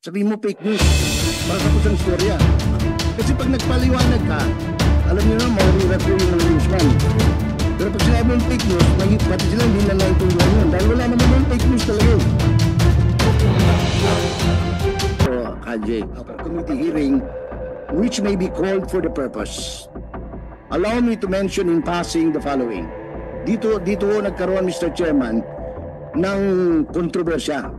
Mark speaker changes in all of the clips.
Speaker 1: Sabihin mo fake news. Para sa kusang storya. Kasi pag nagpaliwanag ka, alam niyo na, maurirat ko yung mga newsman. Pero pag sinabi yung fake news, pati sila hindi na naintindihan yun. Dahil wala naman yung fake news talaga yun. So, KJ, committee hearing, which may be called for the purpose. Allow me to mention in passing the following. Dito nagkaroon, Mr. Chairman, ng kontrobersya.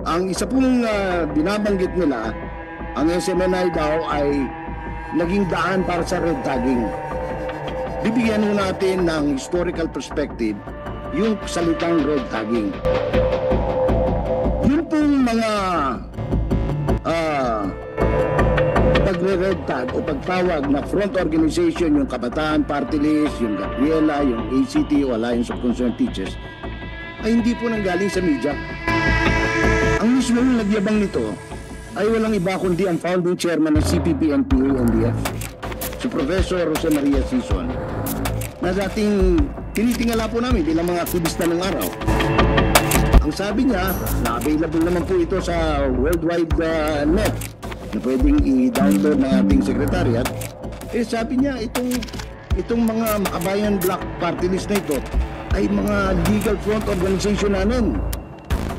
Speaker 1: Ang isa pong binabanggit nila, ang SMNI daw ay naging daan para sa red tagging. Bibigyan mo natin ng historical perspective yung salitang red tagging. Yung pong mga pagre-red tag o pagtawag na front organization, yung Kabataan Party List, yung Gabriela, yung ACT o Alliance of Concerned Teachers, ay hindi po nanggaling sa media. Ang mismo yung nagyabang nito ay walang iba kundi ang founding chairman ng CPP-NPA-NDF, si Professor Jose Maria Sison, na dating tinitingala po namin bilang mga aktivista ng araw. Ang sabi niya, na available naman po ito sa worldwide net, na pwedeng i-download ng ating secretariat, sabi niya, itong mga Makabayan Black Party List na ito ay mga legal front organization namin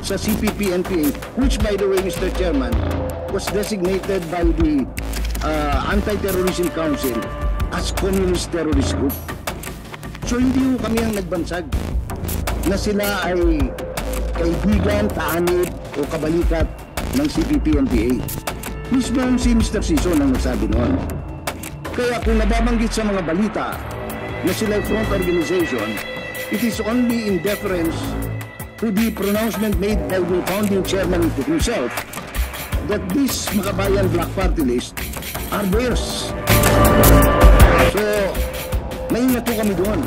Speaker 1: sa CPP-NPA, which by the way, Mr. Chairman, was designated by the Anti-Terrorism Council as Communist Terrorist Group. So hindi ho kami ang nagbansag na sila ay kaibigan, kaanib o kabalikat ng CPP-NPA. Mismo si Mr. Sison ang nagsabi noon. Kaya kung nababanggit sa mga balita na sila front organization, it is only in deference to the pronouncement made by the founding chairman himself that this Makabayan Black Party List are theirs. So, maingat po kami doon.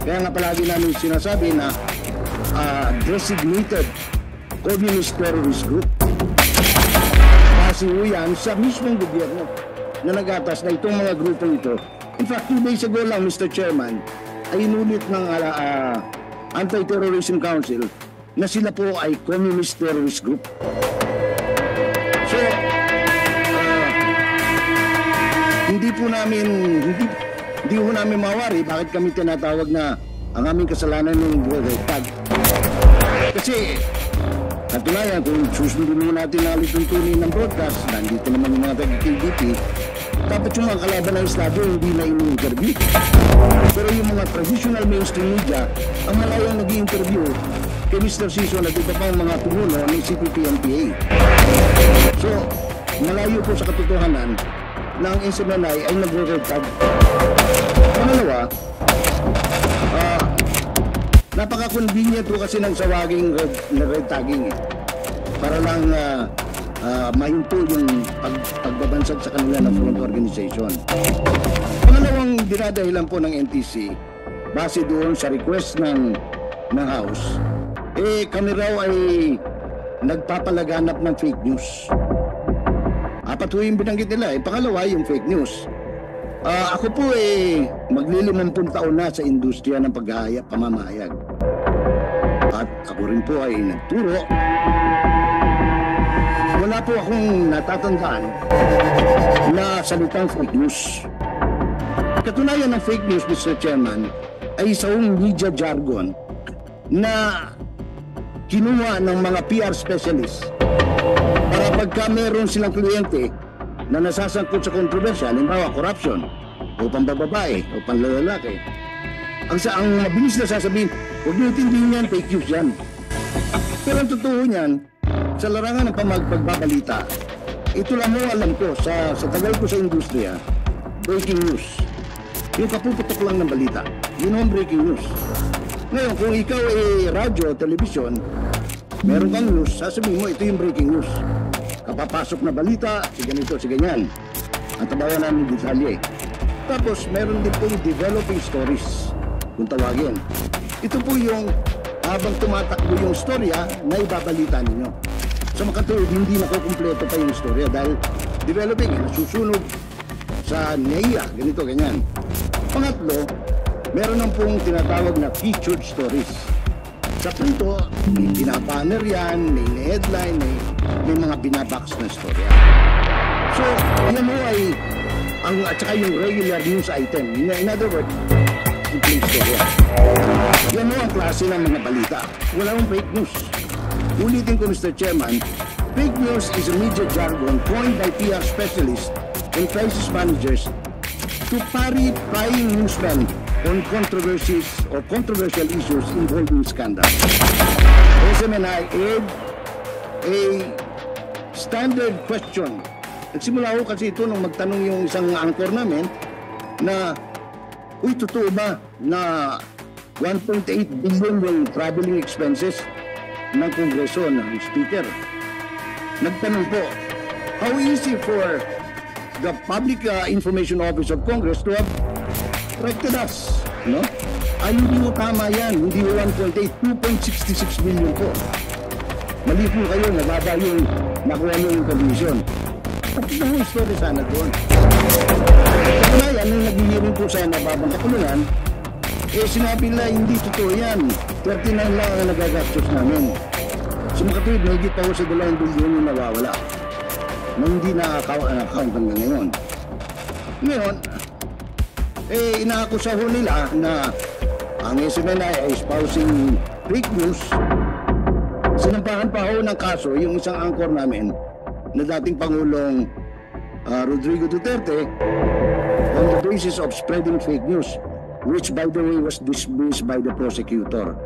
Speaker 1: Kaya nga palagi namin sinasabi na designated Communist Terrorist Group. Kasi yan sa mismong gobyerno na nag-atas na itong mga grupong ito. In fact, 2 days ago lang, Mr. Chairman, ay inulit ng Anti-Terrorism Council na sila po ay Communist Terrorist Group. So, hindi po namin mawari bakit kami tinatawag na ang aming kasalanan ng red tag. Kasi, katunayan, kung susundin mo natin na alituntunin ng broadcast, nandito naman yung mga taga-KDP, dapat yung mga kalaban ng estado hindi na in-interview. Pero yung mga traditional mainstream media, ang malayang nag-i-interview kay Mr. Sison at iba pang mga tumulo ng CPP-NPA. So, malayo po sa katotohanan na ang SMNI ay nag-red tag. Pangalawa, napaka-convenient po kasi ng sawaging red tagging para lang mahinto yung pagbabansag sa kanila ng front organization. Pangalawang dinadahilan po ng NTC, base doon sa request ng House, kami raw ay nagpapalaganap ng fake news. Apat po yung binanggit nila. Pangalawa, yung fake news. Ako po maglilimampung taon na sa industriya ng pamamahayag. At ako rin po ay nagturo. Wala po akong natatandaan na salitang fake news. Katunayan ng fake news, Mr. Chairman, ay isang media jargon na kinuha ng mga PR specialists para pagka meron silang kliyente na nasasangkot sa kontrobersya, halimbawa corruption, o pambababae, o panlalaki, ang mabilis na sasabihin, huwag niyo intindihin yan, fake news yan. Pero ang totoo niyan, sa larangan ng pagbabalita, ito lang mo alam ko, sa tagal ko sa industriya, breaking news. Yung kapuputok lang ng balita, yun ang breaking news. Ngayon, kung ikaw radyo, television, meron kang news, sasabihin mo, ito yung breaking news. Kapapasok na balita, si ganito, si ganyan. Ang tabawan namin detalye. Tapos, meron din pong developing stories, kung tawagin. Ito po yung habang tumatakbo yung storya na ibabalita ninyo. Sa makatulog, hindi nakukumpleto pa yung storya dahil developing, nasusunog sa NEIA, ganito, ganyan. Pangatlo, meron ng pong tinatawag na featured stories. Sa punto, may pinabanner yan, may headline, may may mga binabox na storya. So, yan mo ay at saka yung regular news item. In other words, simpleng storya. Yan mo ang klase ng mga balita. Wala mong fake news. Ulitin ko, Mr. Chairman, fake news is a media jargon coined by PR specialists and crisis managers to parry prying newsmen on controversies or controversial issues involving scandal. SMNI aired a standard question. Nagsimula ako kasi ito nung magtanong yung isang anchor namin na, uy, totoo ba na 1.8 billion yung traveling expenses ng Kongreso, ng Speaker? Nagtanong po, how easy for the Public Information Office of Congress to have corrected us, no? Ay, hindi mo tama yan. Hindi mo 1.8, 2.66 billion po. Mali po kayo, nababa yung nakuha mo yung condition. Tapos na yung story sana doon. Kaya nung nag-hearing po sa nababang kapulunan, sinabi nila, hindi totoo yan. 39 lang ang nagagastos namin. Sumakatid, mahigit pa ko sa 2 billion yung nawawala. Na hindi na-account hanggang ngayon. Ngayon, inaakusa ho nila na ang SMNI ay espousing fake news. Sinampahan pa ho ng kaso yung isang anchor namin na dating Pangulong Rodrigo Duterte on the basis of spreading fake news, which by the way was dismissed by the prosecutor.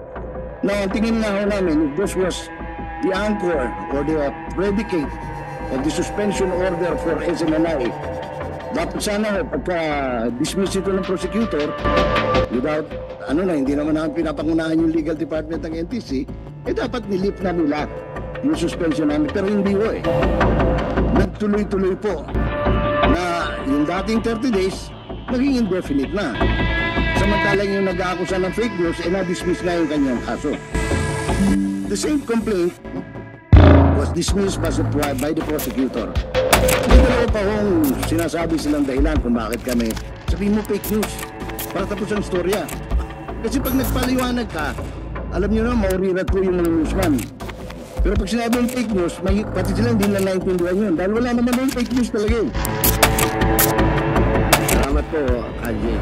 Speaker 1: Now, ang tingin nga ho namin, if this was the anchor or the predicate of the suspension order for SMNI, dapat sana pagka-dismiss ito ng prosecutor without, hindi naman namin pinapangunahan yung legal department ng NTC, dapat nilift na nila yung suspension namin. Pero hindi ho eh. Nagtuloy-tuloy po na yung dating 30 days, naging indefinite na. Samantalang yung nag-aakusa ng fake news, na-dismiss na yung kanyang kaso. The same complaint was dismissed by the prosecutor. May dalawa pa hong sinasabi silang dahilan kung bakit kami. Sabihin mo fake news para tapos ang storya. Kasi pag nagpaliwanag ka, alam nyo na, maurirat po yung mga newsman. Pero pag sinabi yung fake news, pati sila hindi na naintindihan yun. Dahil wala naman yung fake news talaga eh. Salamat po, Kaji.